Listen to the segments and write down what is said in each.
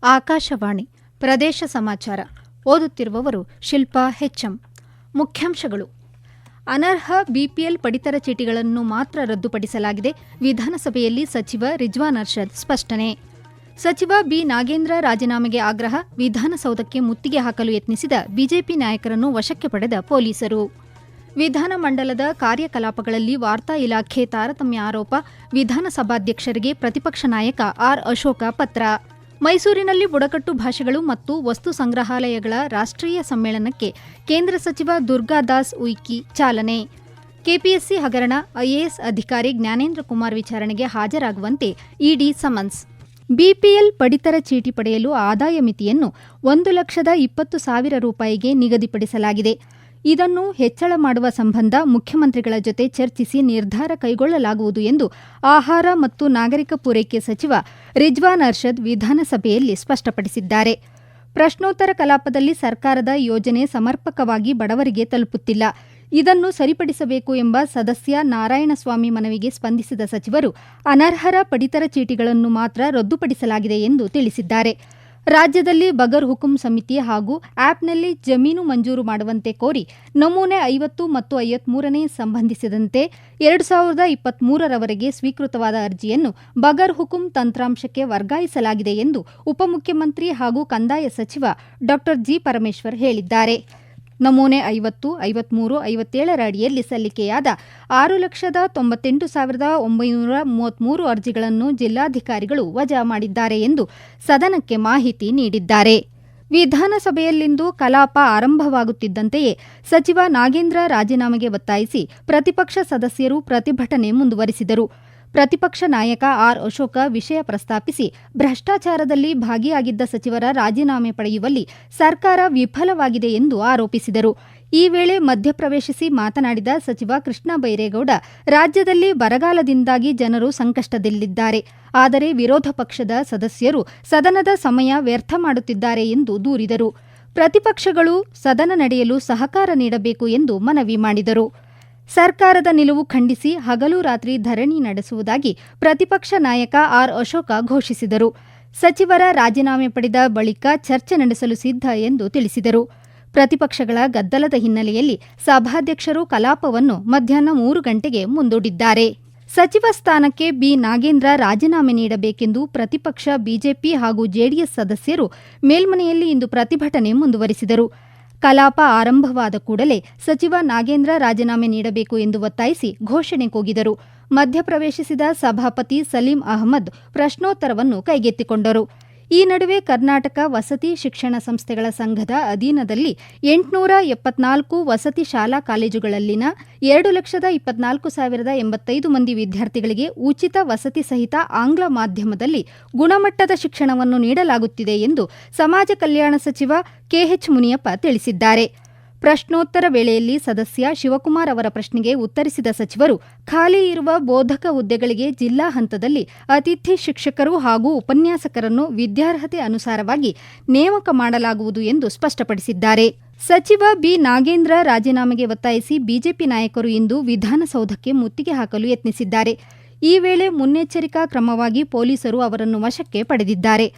ಆಕಾಶವಾಣಿ ಪ್ರದೇಶ ಸಮಾಚಾರ. ಓದುತ್ತಿರುವವರು ಶಿಲ್ಪಾ ಹೆಚ್ಎಂ. ಮುಖ್ಯಾಂಶಗಳು: ಅನರ್ಹ ಬಿಪಿಎಲ್ ಪಡಿತರ ಚೀಟಿಗಳನ್ನು ಮಾತ್ರ ರದ್ದುಪಡಿಸಲಾಗಿದೆ. ವಿಧಾನಸಭೆಯಲ್ಲಿ ಸಚಿವ ರಿಜ್ವಾನ್ ಅರ್ಷದ್ ಸ್ಪಷ್ಟನೆ. ಸಚಿವ ಬಿ ನಾಗೇಂದ್ರ ರಾಜೀನಾಮೆಗೆ ಆಗ್ರಹ. ವಿಧಾನಸೌಧಕ್ಕೆ ಮುತ್ತಿಗೆ ಹಾಕಲು ಯತ್ನಿಸಿದ ಬಿಜೆಪಿ ನಾಯಕರನ್ನು ವಶಕ್ಕೆ ಪಡೆದ ಪೊಲೀಸರು. ವಿಧಾನಮಂಡಲದ ಕಾರ್ಯಕಲಾಪಗಳಲ್ಲಿ ವಾರ್ತಾ ಇಲಾಖೆ ತಾರತಮ್ಯ ಆರೋಪ. ವಿಧಾನಸಭಾಧ್ಯಕ್ಷರಿಗೆ ಪ್ರತಿಪಕ್ಷ ನಾಯಕ ಆರ್ ಅಶೋಕ ಪತ್ರ. ಮೈಸೂರಿನಲ್ಲಿ ಬುಡಕಟ್ಟು ಭಾಷೆಗಳು ಮತ್ತು ವಸ್ತು ಸಂಗ್ರಹಾಲಯಗಳ ರಾಷ್ಟ್ರೀಯ ಸಮ್ಮೇಳನಕ್ಕೆ ಕೇಂದ್ರ ಸಚಿವ ದುರ್ಗಾದಾಸ್ ಉಯಿಕೆ ಚಾಲನೆ. ಕೆಪಿಎಸ್ಸಿ ಹಗರಣ. ಐಎಎಸ್ ಅಧಿಕಾರಿ ಜ್ಞಾನೇಂದ್ರ ಕುಮಾರ್ ವಿಚಾರಣೆಗೆ ಹಾಜರಾಗುವಂತೆ ಇಡಿ ಸಮನ್ಸ್. ಬಿಪಿಎಲ್ ಪಡಿತರ ಚೀಟಿ ಪಡೆಯಲು ಆದಾಯ ಮಿತಿಯನ್ನು 1,20,000 ರೂಪಾಯಿಗೆ ನಿಗದಿಪಡಿಸಲಾಗಿದೆ. ಇದನ್ನು ಹೆಚ್ಚಳ ಮಾಡುವ ಸಂಬಂಧ ಮುಖ್ಯಮಂತ್ರಿಗಳ ಜೊತೆ ಚರ್ಚಿಸಿ ನಿರ್ಧಾರ ಕೈಗೊಳ್ಳಲಾಗುವುದು ಎಂದು ಆಹಾರ ಮತ್ತು ನಾಗರಿಕ ಪೂರೈಕೆ ಸಚಿವ ರಿಜ್ವಾನ್ ಅರ್ಷದ್ ವಿಧಾನಸಭೆಯಲ್ಲಿ ಸ್ಪಷ್ಟಪಡಿಸಿದ್ದಾರೆ. ಪ್ರಶ್ನೋತ್ತರ ಕಲಾಪದಲ್ಲಿ ಸರ್ಕಾರದ ಯೋಜನೆ ಸಮರ್ಪಕವಾಗಿ ಬಡವರಿಗೆ ತಲುಪುತ್ತಿಲ್ಲ, ಇದನ್ನು ಸರಿಪಡಿಸಬೇಕು ಎಂಬ ಸದಸ್ಯ ನಾರಾಯಣಸ್ವಾಮಿ ಮನವಿಗೆ ಸ್ಪಂದಿಸಿದ ಸಚಿವರು ಅನರ್ಹರ ಪಡಿತರ ಚೀಟಿಗಳನ್ನು ಮಾತ್ರ ರದ್ದುಪಡಿಸಲಾಗಿದೆ ಎಂದು ತಿಳಿಸಿದ್ದಾರೆ. ರಾಜ್ಯದಲ್ಲಿ ಬಗರ್ ಹುಕುಂ ಸಮಿತಿ ಹಾಗೂ ಆ್ಯಪ್ನಲ್ಲಿ ಜಮೀನು ಮಂಜೂರು ಮಾಡುವಂತೆ ಕೋರಿ ನಮೂನೆ 50 ಮತ್ತು 53ನೇ ಸಂಬಂಧಿಸಿದಂತೆ 2023ರವರೆಗೆ ಸ್ವೀಕೃತವಾದ ಅರ್ಜಿಯನ್ನು ಬಗರ್ ಹುಕುಂ ತಂತ್ರಾಂಶಕ್ಕೆ ವರ್ಗಾಯಿಸಲಾಗಿದೆ ಎಂದು ಉಪಮುಖ್ಯಮಂತ್ರಿ ಹಾಗೂ ಕಂದಾಯ ಸಚಿವ ಡಾ ಜಿ. ಪರಮೇಶ್ವರ್ ಹೇಳಿದ್ದಾರೆ. ನಮೂನೆ 50, 53, 57ರ ಅಡಿಯಲ್ಲಿ ಸಲ್ಲಿಕೆಯಾದ 6,98,933 ಅರ್ಜಿಗಳನ್ನು ಜಿಲ್ಲಾಧಿಕಾರಿಗಳು ವಜಾ ಮಾಡಿದ್ದಾರೆ ಎಂದು ಸದನಕ್ಕೆ ಮಾಹಿತಿ ನೀಡಿದ್ದಾರೆ. ವಿಧಾನಸಭೆಯಲ್ಲಿಂದು ಕಲಾಪ ಆರಂಭವಾಗುತ್ತಿದ್ದಂತೆಯೇ ಸಚಿವ ನಾಗೇಂದ್ರ ರಾಜೀನಾಮೆಗೆ ಒತ್ತಾಯಿಸಿ ಪ್ರತಿಪಕ್ಷ ಸದಸ್ಯರು ಪ್ರತಿಭಟನೆ ಮುಂದುವರಿಸಿದರು. ಪ್ರತಿಪಕ್ಷ ನಾಯಕ ಆರ್ ಅಶೋಕ ವಿಷಯ ಪ್ರಸ್ತಾಪಿಸಿ ಭ್ರಷ್ಟಾಚಾರದಲ್ಲಿ ಭಾಗಿಯಾಗಿದ್ದ ಸಚಿವರ ರಾಜೀನಾಮೆ ಪಡೆಯುವಲ್ಲಿ ಸರ್ಕಾರ ವಿಫಲವಾಗಿದೆ ಎಂದು ಆರೋಪಿಸಿದರು. ಈ ವೇಳೆ ಮಧ್ಯಪ್ರವೇಶಿಸಿ ಮಾತನಾಡಿದ ಸಚಿವ ಕೃಷ್ಣ ಬೈರೇಗೌಡ, ರಾಜ್ಯದಲ್ಲಿ ಬರಗಾಲದಿಂದಾಗಿ ಜನರು ಸಂಕಷ್ಟದಲ್ಲಿದ್ದಾರೆ, ಆದರೆ ವಿರೋಧ ಪಕ್ಷದ ಸದಸ್ಯರು ಸದನದ ಸಮಯ ವ್ಯರ್ಥ ಮಾಡುತ್ತಿದ್ದಾರೆ ಎಂದು ದೂರಿದರು. ಪ್ರತಿಪಕ್ಷಗಳು ಸದನ ನಡೆಯಲು ಸಹಕಾರ ನೀಡಬೇಕು ಎಂದು ಮನವಿ ಮಾಡಿದರು. ಸರ್ಕಾರದ ನಿಲುವು ಖಂಡಿಸಿ ಹಗಲು ರಾತ್ರಿ ಧರಣಿ ನಡೆಸುವುದಾಗಿ ಪ್ರತಿಪಕ್ಷ ನಾಯಕ ಆರ್ ಅಶೋಕ ಘೋಷಿಸಿದರು. ಸಚಿವರ ರಾಜೀನಾಮೆ ಪಡೆದ ಬಳಿಕ ಚರ್ಚೆ ನಡೆಸಲು ಸಿದ್ಧ ಎಂದು ತಿಳಿಸಿದರು. ಪ್ರತಿಪಕ್ಷಗಳ ಗದ್ದಲದ ಹಿನ್ನೆಲೆಯಲ್ಲಿ ಸಭಾಧ್ಯಕ್ಷರು ಕಲಾಪವನ್ನು ಮಧ್ಯಾಹ್ನ 3 ಗಂಟೆಗೆ ಮುಂದೂಡಿದ್ದಾರೆ. ಸಚಿವ ಸ್ಥಾನಕ್ಕೆ ಬಿ ನಾಗೇಂದ್ರ ರಾಜೀನಾಮೆ ನೀಡಬೇಕೆಂದು ಪ್ರತಿಪಕ್ಷ ಬಿಜೆಪಿ ಹಾಗೂ ಜೆಡಿಎಸ್ ಸದಸ್ಯರು ಮೇಲ್ಮನೆಯಲ್ಲಿ ಇಂದು ಪ್ರತಿಭಟನೆ ಮುಂದುವರಿಸಿದರು. ಕಲಾಪ ಆರಂಭವಾದ ಕೂಡಲೇ ಸಚಿವ ನಾಗೇಂದ್ರ ರಾಜೀನಾಮೆ ನೀಡಬೇಕು ಎಂದು ಒತ್ತಾಯಿಸಿ ಘೋಷಣೆ ಕೂಗಿದರು. ಮಧ್ಯಪ್ರವೇಶಿಸಿದ ಸಭಾಪತಿ ಸಲೀಂ ಅಹಮದ್ ಪ್ರಶ್ನೋತ್ತರವನ್ನು ಕೈಗೆತ್ತಿಕೊಂಡರು. ಈ ನಡುವೆ ಕರ್ನಾಟಕ ವಸತಿ ಶಿಕ್ಷಣ ಸಂಸ್ಥೆಗಳ ಸಂಘದ ಅಧೀನದಲ್ಲಿ 874 ವಸತಿ ಶಾಲಾ ಕಾಲೇಜುಗಳಲ್ಲಿನ 2,24,085 ಮಂದಿ ವಿದ್ಯಾರ್ಥಿಗಳಿಗೆ ಉಚಿತ ವಸತಿ ಸಹಿತ ಆಂಗ್ಲ ಮಾಧ್ಯಮದಲ್ಲಿ ಗುಣಮಟ್ಟದ ಶಿಕ್ಷಣವನ್ನು ನೀಡಲಾಗುತ್ತಿದೆ ಎಂದು ಸಮಾಜ ಕಲ್ಯಾಣ ಸಚಿವ ಕೆಎಚ್ ಮುನಿಯಪ್ಪ ತಿಳಿಸಿದ್ದಾರೆ. ಪ್ರಶ್ನೋತ್ತರ ವೇಳೆಯಲ್ಲಿ ಸದಸ್ಯ ಶಿವಕುಮಾರ್ ಅವರ ಪ್ರಶ್ನೆಗೆ ಉತ್ತರಿಸಿದ ಸಚಿವರು, ಖಾಲಿ ಇರುವ ಬೋಧಕ ಹುದ್ದೆಗಳಿಗೆ ಜಿಲ್ಲಾ ಹಂತದಲ್ಲಿ ಅತಿಥಿ ಶಿಕ್ಷಕರು ಹಾಗೂ ಉಪನ್ಯಾಸಕರನ್ನು ವಿದ್ಯಾರ್ಹತೆ ಅನುಸಾರವಾಗಿ ನೇಮಕ ಮಾಡಲಾಗುವುದು ಎಂದು ಸ್ಪಷ್ಟಪಡಿಸಿದ್ದಾರೆ. ಸಚಿವ ಬಿ ನಾಗೇಂದ್ರ ರಾಜೀನಾಮೆಗೆ ಒತ್ತಾಯಿಸಿ ಬಿಜೆಪಿ ನಾಯಕರು ಇಂದು ವಿಧಾನಸೌಧಕ್ಕೆ ಮುತ್ತಿಗೆ ಹಾಕಲು ಯತ್ನಿಸಿದ್ದಾರೆ. ಈ ವೇಳೆ ಮುನ್ನೆಚ್ಚರಿಕಾ ಕ್ರಮವಾಗಿ ಪೊಲೀಸರು ಅವರನ್ನು ವಶಕ್ಕೆ ಪಡೆದಿದ್ದಾರೆ.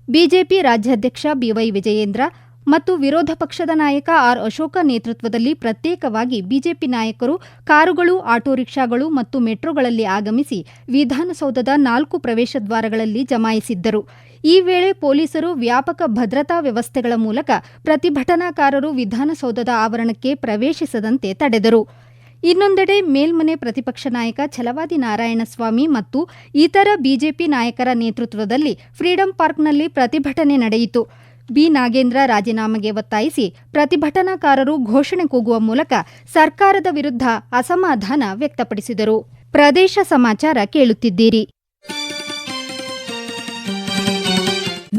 ಬಿಜೆಪಿ ರಾಜ್ಯಾಧ್ಯಕ್ಷ ಬಿವೈ ವಿಜಯೇಂದ್ರ ಮತ್ತು ವಿರೋಧ ಪಕ್ಷದ ನಾಯಕ ಆರ್ ಅಶೋಕ ನೇತೃತ್ವದಲ್ಲಿ ಪ್ರತ್ಯೇಕವಾಗಿ ಬಿಜೆಪಿ ನಾಯಕರು ಕಾರುಗಳು, ಆಟೋ ರಿಕ್ಷಾಗಳು ಮತ್ತು ಮೆಟ್ರೋಗಳಲ್ಲಿ ಆಗಮಿಸಿ ವಿಧಾನಸೌಧದ 4 ಪ್ರವೇಶ ದ್ವಾರಗಳಲ್ಲಿ ಜಮಾಯಿಸಿದ್ದರು. ಈ ವೇಳೆ ಪೊಲೀಸರು ವ್ಯಾಪಕ ಭದ್ರತಾ ವ್ಯವಸ್ಥೆಗಳ ಮೂಲಕ ಪ್ರತಿಭಟನಾಕಾರರು ವಿಧಾನಸೌಧದ ಆವರಣಕ್ಕೆ ಪ್ರವೇಶಿಸದಂತೆ ತಡೆದರು. ಇನ್ನೊಂದೆಡೆ ಮೇಲ್ಮನೆ ಪ್ರತಿಪಕ್ಷ ನಾಯಕ ಛಲವಾದಿ ನಾರಾಯಣಸ್ವಾಮಿ ಮತ್ತು ಇತರ ಬಿಜೆಪಿ ನಾಯಕರ ನೇತೃತ್ವದಲ್ಲಿ ಫ್ರೀಡಂ ಪಾರ್ಕ್ನಲ್ಲಿ ಪ್ರತಿಭಟನೆ ನಡೆಯಿತು. ಬಿ ನಾಗೇಂದ್ರ ರಾಜೀನಾಮೆಗೆ ಒತ್ತಾಯಿಸಿ ಪ್ರತಿಭಟನಾಕಾರರು ಘೋಷಣೆ ಕೂಗುವ ಮೂಲಕ ಸರ್ಕಾರದ ವಿರುದ್ಧ ಅಸಮಾಧಾನ ವ್ಯಕ್ತಪಡಿಸಿದರು. ಪ್ರದೇಶ ಸಮಾಚಾರ ಕೇಳುತ್ತಿದ್ದೀರಿ.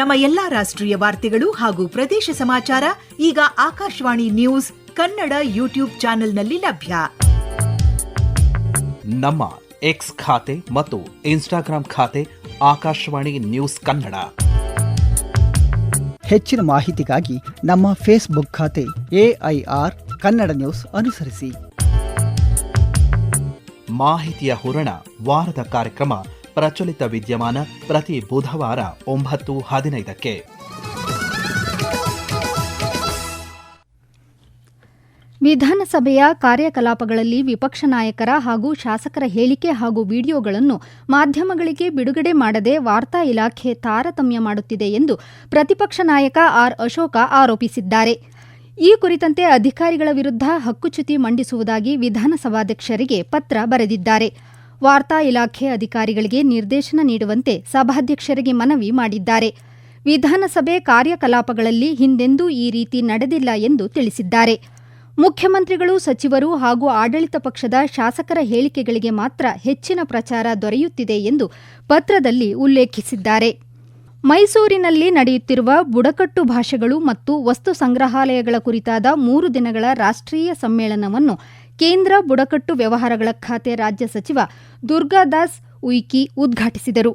ನಮ್ಮ ಎಲ್ಲಾ ರಾಷ್ಟ್ರೀಯ ವಾರ್ತೆಗಳು ಹಾಗೂ ಪ್ರದೇಶ ಸಮಾಚಾರ ಈಗ ಆಕಾಶವಾಣಿ ನ್ಯೂಸ್ ಕನ್ನಡ ಯೂಟ್ಯೂಬ್ ಚಾನೆಲ್ನಲ್ಲಿ ಲಭ್ಯ. ನಮ್ಮ ಎಕ್ಸ್ ಖಾತೆ ಮತ್ತು ಇನ್ಸ್ಟಾಗ್ರಾಂ ಖಾತೆ ಆಕಾಶವಾಣಿ ನ್ಯೂಸ್ ಕನ್ನಡ. ಹೆಚ್ಚಿನ ಮಾಹಿತಿಗಾಗಿ ನಮ್ಮ ಫೇಸ್ಬುಕ್ ಖಾತೆ AIR ಕನ್ನಡ ನ್ಯೂಸ್ ಅನುಸರಿಸಿ. ಮಾಹಿತಿಯ ಹೂರಣ ವಾರದ ಕಾರ್ಯಕ್ರಮ ಪ್ರಚಲಿತ ವಿದ್ಯಮಾನ ಪ್ರತಿ ಬುಧವಾರ 9:15ಕ್ಕೆ. ವಿಧಾನಸಭೆಯ ಕಾರ್ಯಕಲಾಪಗಳಲ್ಲಿ ವಿಪಕ್ಷ ನಾಯಕರ ಹಾಗೂ ಶಾಸಕರ ಹೇಳಿಕೆ ಹಾಗೂ ವಿಡಿಯೋಗಳನ್ನು ಮಾಧ್ಯಮಗಳಿಗೆ ಬಿಡುಗಡೆ ಮಾಡದೆ ವಾರ್ತಾ ಇಲಾಖೆ ತಾರತಮ್ಯ ಮಾಡುತ್ತಿದೆ ಎಂದು ಪ್ರತಿಪಕ್ಷ ನಾಯಕ ಆರ್ ಅಶೋಕ ಆರೋಪಿಸಿದ್ದಾರೆ. ಈ ಕುರಿತಂತೆ ಅಧಿಕಾರಿಗಳ ವಿರುದ್ಧ ಹಕ್ಕುಚ್ಯುತಿ ಮಂಡಿಸುವುದಾಗಿ ವಿಧಾನಸಭಾಧ್ಯಕ್ಷರಿಗೆ ಪತ್ರ ಬರೆದಿದ್ದಾರೆ. ವಾರ್ತಾ ಇಲಾಖೆ ಅಧಿಕಾರಿಗಳಿಗೆ ನಿರ್ದೇಶನ ನೀಡುವಂತೆ ಸಭಾಧ್ಯಕ್ಷರಿಗೆ ಮನವಿ ಮಾಡಿದ್ದಾರೆ. ವಿಧಾನಸಭೆ ಕಾರ್ಯಕಲಾಪಗಳಲ್ಲಿ ಹಿಂದೆಂದೂ ಈ ರೀತಿ ನಡೆದಿಲ್ಲ ಎಂದು ತಿಳಿಸಿದ್ದಾರೆ. ಮುಖ್ಯಮಂತ್ರಿಗಳು, ಸಚಿವರು ಹಾಗೂ ಆಡಳಿತ ಪಕ್ಷದ ಶಾಸಕರ ಹೇಳಿಕೆಗಳಿಗೆ ಮಾತ್ರ ಹೆಚ್ಚಿನ ಪ್ರಚಾರ ದೊರೆಯುತ್ತಿದೆ ಎಂದು ಪತ್ರದಲ್ಲಿ ಉಲ್ಲೇಖಿಸಿದ್ದಾರೆ. ಮೈಸೂರಿನಲ್ಲಿ ನಡೆಯುತ್ತಿರುವ ಬುಡಕಟ್ಟು ಭಾಷೆಗಳು ಮತ್ತು ವಸ್ತು ಸಂಗ್ರಹಾಲಯಗಳ ಕುರಿತಾದ 3 ದಿನಗಳ ರಾಷ್ಟ್ರೀಯ ಸಮ್ಮೇಳನವನ್ನು ಕೇಂದ್ರ ಬುಡಕಟ್ಟು ವ್ಯವಹಾರಗಳ ಖಾತೆ ರಾಜ್ಯ ಸಚಿವ ದುರ್ಗಾದಾಸ್ ಉಯಿಕೆ ಉದ್ಘಾಟಿಸಿದರು.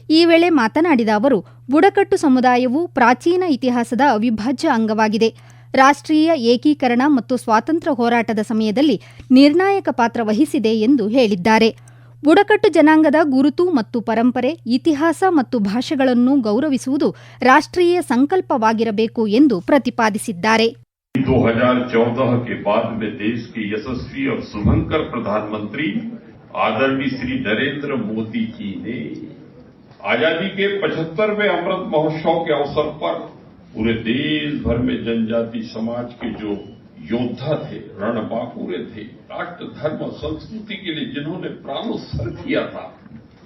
ಈ ವೇಳೆ ಮಾತನಾಡಿದ ಅವರು, ಬುಡಕಟ್ಟು ಸಮುದಾಯವು ಪ್ರಾಚೀನ ಇತಿಹಾಸದ ಅವಿಭಾಜ್ಯ ಅಂಗವಾಗಿದೆ. ರಾಷ್ಟ್ರೀಯ ಏಕೀಕರಣ ಮತ್ತು ಸ್ವಾತಂತ್ರ್ಯ ಹೋರಾಟದ ಸಮಯದಲ್ಲಿ ನಿರ್ಣಾಯಕ ಪಾತ್ರ ವಹಿಸಿದೆ ಎಂದು ಹೇಳಿದ್ದಾರೆ. ಬುಡಕಟ್ಟು ಜನಾಂಗದ ಗುರುತು ಮತ್ತು ಪರಂಪರೆ, ಇತಿಹಾಸ ಮತ್ತು ಭಾಷೆಗಳನ್ನು ಗೌರವಿಸುವುದು ರಾಷ್ಟ್ರೀಯ ಸಂಕಲ್ಪವಾಗಿರಬೇಕು ಎಂದು ಪ್ರತಿಪಾದಿಸಿದ್ದಾರೆ. 2014 के बाद में देश के यशस्वी और शुभंकर प्रधानमंत्री आदरणीय श्री नरेंद्र मोदी जी ने आजादी के 75वें अमृत महोत्सव के अवसर पर पूरे देश भर में जनजाति समाज के जो योद्धा थे, रणबांकुरे थे, राष्ट्र धर्म और संस्कृति के लिए जिन्होंने प्राणोत्सर्ग किया था,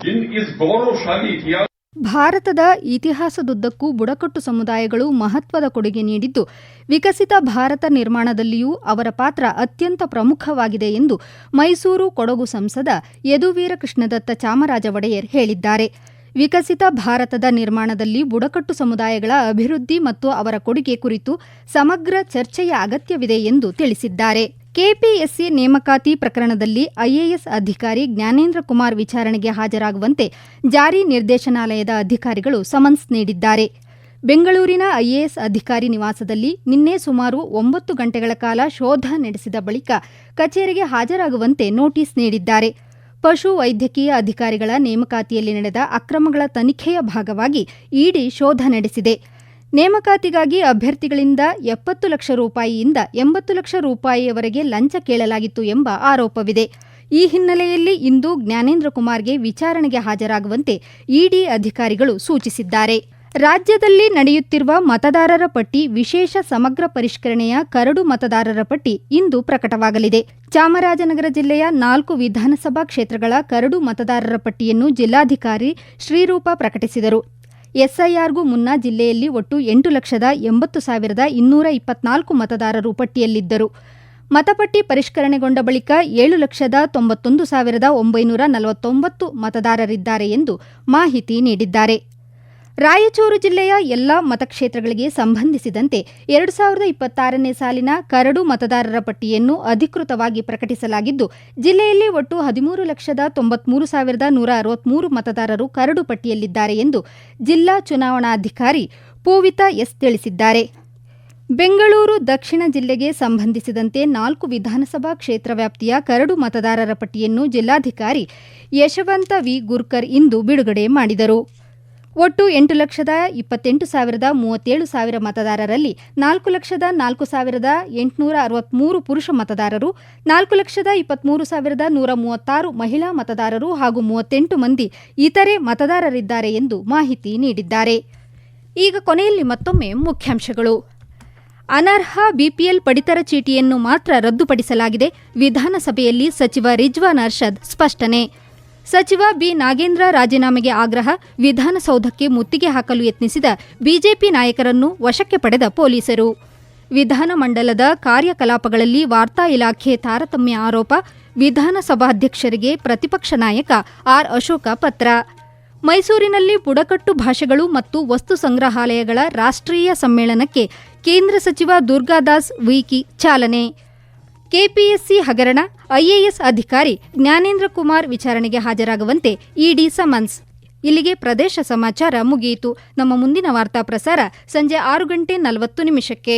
जिन इस गौरवशाली इतिहास ಭಾರತದ ಇತಿಹಾಸದುದ್ದಕ್ಕೂ ಬುಡಕಟ್ಟು ಸಮುದಾಯಗಳು ಮಹತ್ವದ ಕೊಡುಗೆ ನೀಡಿದ್ದು, ವಿಕಸಿತ ಭಾರತ ನಿರ್ಮಾಣದಲ್ಲಿಯೂ ಅವರ ಪಾತ್ರ ಅತ್ಯಂತ ಪ್ರಮುಖವಾಗಿದೆ ಎಂದು ಮೈಸೂರು ಕೊಡಗು ಸಂಸದ ಯದುವೀರ ಕೃಷ್ಣದತ್ತ ಚಾಮರಾಜ ಒಡೆಯರ್ ಹೇಳಿದ್ದಾರೆ. ವಿಕಸಿತ ಭಾರತದ ನಿರ್ಮಾಣದಲ್ಲಿ ಬುಡಕಟ್ಟು ಸಮುದಾಯಗಳ ಅಭಿವೃದ್ಧಿ ಮತ್ತು ಅವರ ಕೊಡುಗೆ ಕುರಿತು ಸಮಗ್ರ ಚರ್ಚೆಯ ಅಗತ್ಯವಿದೆ ಎಂದು ತಿಳಿಸಿದ್ದಾರೆ. ಕೆಪಿಎಸ್ಸಿ ನೇಮಕಾತಿ ಪ್ರಕರಣದಲ್ಲಿ ಐಎಎಸ್ ಅಧಿಕಾರಿ ಜ್ಞಾನೇಂದ್ರ ಕುಮಾರ್ ವಿಚಾರಣೆಗೆ ಹಾಜರಾಗುವಂತೆ ಜಾರಿ ನಿರ್ದೇಶನಾಲಯದ ಅಧಿಕಾರಿಗಳು ಸಮನ್ಸ್ ನೀಡಿದ್ದಾರೆ. ಬೆಂಗಳೂರಿನ ಐಎಎಸ್ ಅಧಿಕಾರಿ ನಿವಾಸದಲ್ಲಿ ನಿನ್ನೆ ಸುಮಾರು 9 ಗಂಟೆಗಳ ಕಾಲ ಶೋಧ ನಡೆಸಿದ ಬಳಿಕ ಕಚೇರಿಗೆ ಹಾಜರಾಗುವಂತೆ ನೋಟಿಸ್ ನೀಡಿದ್ದಾರೆ. ಪಶು ವೈದ್ಯಕೀಯ ಅಧಿಕಾರಿಗಳ ನೇಮಕಾತಿಯಲ್ಲಿ ನಡೆದ ಅಕ್ರಮಗಳ ತನಿಖೆಯ ಭಾಗವಾಗಿ ಇಡಿ ಶೋಧ ನಡೆಸಿದೆ. ನೇಮಕಾತಿಗಾಗಿ ಅಭ್ಯರ್ಥಿಗಳಿಂದ 70 ಲಕ್ಷ ರೂಪಾಯಿಯಿಂದ 80 ಲಕ್ಷ ರೂಪಾಯಿಯವರೆಗೆ ಲಂಚ ಕೇಳಲಾಗಿತ್ತು ಎಂಬ ಆರೋಪವಿದೆ. ಈ ಹಿನ್ನೆಲೆಯಲ್ಲಿ ಇಂದು ಜ್ಞಾನೇಂದ್ರ ಕುಮಾರ್ಗೆ ವಿಚಾರಣೆಗೆ ಹಾಜರಾಗುವಂತೆ ಇಡಿ ಅಧಿಕಾರಿಗಳು ಸೂಚಿಸಿದ್ದಾರೆ. ರಾಜ್ಯದಲ್ಲಿ ನಡೆಯುತ್ತಿರುವ ಮತದಾರರ ಪಟ್ಟಿ ವಿಶೇಷ ಸಮಗ್ರ ಪರಿಷ್ಕರಣೆಯ ಕರಡು ಮತದಾರರ ಪಟ್ಟಿ ಇಂದು ಪ್ರಕಟವಾಗಲಿದೆ. ಚಾಮರಾಜನಗರ ಜಿಲ್ಲೆಯ 4 ವಿಧಾನಸಭಾ ಕ್ಷೇತ್ರಗಳ ಕರಡು ಮತದಾರರ ಪಟ್ಟಿಯನ್ನು ಜಿಲ್ಲಾಧಿಕಾರಿ ಶ್ರೀರೂಪ ಪ್ರಕಟಿಸಿದರು. ಎಸ್ಐಆರ್ಗೂ ಮುನ್ನ ಜಿಲ್ಲೆಯಲ್ಲಿ ಒಟ್ಟು 8,80,224 ಮತದಾರರು ಪಟ್ಟಿಯಲ್ಲಿದ್ದರು. ಮತಪಟ್ಟಿ ಪರಿಷ್ಕರಣೆಗೊಂಡ ಬಳಿಕ 7,91,949 ಮತದಾರರಿದ್ದಾರೆ ಎಂದು ಮಾಹಿತಿ ನೀಡಿದ್ದಾರೆ. ರಾಯಚೂರು ಜಿಲ್ಲೆಯ ಎಲ್ಲಾ ಮತಕ್ಷೇತ್ರಗಳಿಗೆ ಸಂಬಂಧಿಸಿದಂತೆ 2026ನೇ ಸಾಲಿನ ಕರಡು ಮತದಾರರ ಪಟ್ಟಿಯನ್ನು ಅಧಿಕೃತವಾಗಿ ಪ್ರಕಟಿಸಲಾಗಿದ್ದು, ಜಿಲ್ಲೆಯಲ್ಲಿ ಒಟ್ಟು 13,93,163 ಮತದಾರರು ಕರಡು ಪಟ್ಟಿಯಲ್ಲಿದ್ದಾರೆ ಎಂದು ಜಿಲ್ಲಾ ಚುನಾವಣಾಧಿಕಾರಿ ಪೂವಿತಾ ಎಸ್ ತಿಳಿಸಿದ್ದಾರೆ. ಬೆಂಗಳೂರು ದಕ್ಷಿಣ ಜಿಲ್ಲೆಗೆ ಸಂಬಂಧಿಸಿದಂತೆ 4 ವಿಧಾನಸಭಾ ಕ್ಷೇತ್ರ ವ್ಯಾಪ್ತಿಯ ಕರಡು ಮತದಾರರ ಪಟ್ಟಿಯನ್ನು ಜಿಲ್ಲಾಧಿಕಾರಿ ಯಶವಂತ ವಿ ಗುರ್ಕರ್ ಇಂದು ಬಿಡುಗಡೆ ಮಾಡಿದರು. ಒಟ್ಟು 8,28,037 ಮತದಾರರಲ್ಲಿ 4,04,863 ಪುರುಷ ಮತದಾರರು, 4,23,136 ಮಹಿಳಾ ಮತದಾರರು ಹಾಗೂ 38 ಮಂದಿ ಇತರೆ ಮತದಾರರಿದ್ದಾರೆ ಎಂದು ಮಾಹಿತಿ ನೀಡಿದ್ದಾರೆ. ಈಗ ಕೊನೆಯಲ್ಲಿ ಮತ್ತೊಮ್ಮೆ ಮುಖ್ಯಾಂಶಗಳು. ಅನರ್ಹ ಬಿಪಿಎಲ್ ಪಡಿತರ ಚೀಟಿಯನ್ನು ಮಾತ್ರ ರದ್ದುಪಡಿಸಲಾಗಿದೆ. ವಿಧಾನಸಭೆಯಲ್ಲಿ ಸಚಿವ ರಿಜ್ವಾನ್ ಅರ್ಷದ್ ಸ್ಪಷ್ಟನೆ. ಸಚಿವ ಬಿ ನಾಗೇಂದ್ರ ರಾಜೀನಾಮೆಗೆ ಆಗ್ರಹ. ವಿಧಾನಸೌಧಕ್ಕೆ ಮುತ್ತಿಗೆ ಹಾಕಲು ಯತ್ನಿಸಿದ ಬಿಜೆಪಿ ನಾಯಕರನ್ನು ವಶಕ್ಕೆ ಪಡೆದ ಪೊಲೀಸರು. ವಿಧಾನಮಂಡಲದ ಕಾರ್ಯಕಲಾಪಗಳಲ್ಲಿ ವಾರ್ತಾ ಇಲಾಖೆ ತಾರತಮ್ಯ ಆರೋಪ. ವಿಧಾನಸಭಾಧ್ಯಕ್ಷರಿಗೆ ಪ್ರತಿಪಕ್ಷ ನಾಯಕ ಆರ್ ಅಶೋಕ ಪತ್ರ. ಮೈಸೂರಿನಲ್ಲಿ ಬುಡಕಟ್ಟು ಭಾಷೆಗಳು ಮತ್ತು ವಸ್ತು ಸಂಗ್ರಹಾಲಯಗಳ ರಾಷ್ಟ್ರೀಯ ಸಮ್ಮೇಳನಕ್ಕೆ ಕೇಂದ್ರ ಸಚಿವ ದುರ್ಗಾದಾಸ್ ಉಯಿಕೆ ಚಾಲನೆ. ಕೆಪಿಎಸ್ಸಿ ಹಗರಣ, ಐಎಎಸ್ ಅಧಿಕಾರಿ ಜ್ಞಾನೇಂದ್ರ ಕುಮಾರ್ ವಿಚಾರಣೆಗೆ ಹಾಜರಾಗುವಂತೆ ಇಡಿ ಸಮನ್ಸ್. ಇಲ್ಲಿಗೆ ಪ್ರದೇಶ ಸಮಾಚಾರ ಮುಗಿಯಿತು. ನಮ್ಮ ಮುಂದಿನ ವಾರ್ತಾ ಪ್ರಸಾರ ಸಂಜೆ 6:40 ನಿಮಿಷಕ್ಕೆ.